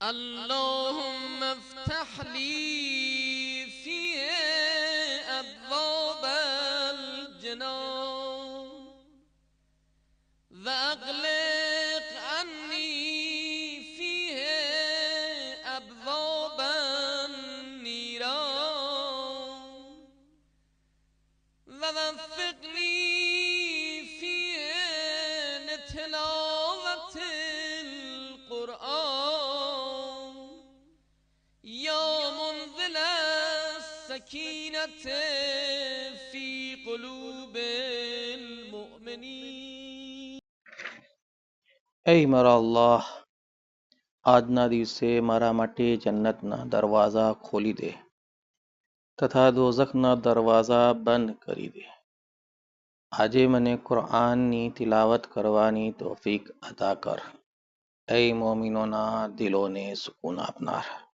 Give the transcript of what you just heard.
اللهم افتح لي فيه أبواب الجنان وأغلق عني فيه أبواب النيران ووفقني فيه لتلاوة القرآن يا منزل السكينة في قلوب المؤمنين. ऐ મારા અલ્લાહ, આજના દિવસે મારા માટે જન્નતના દરવાજા ખોલી દે તથા દોઝખના દરવાજા બંધ કરી દે. આજે મને કુરઆનની તિલાવત કરવાની તૌફીક અતા કર. ऐ મોમિનોના દિલોને સુકૂન આપનાર.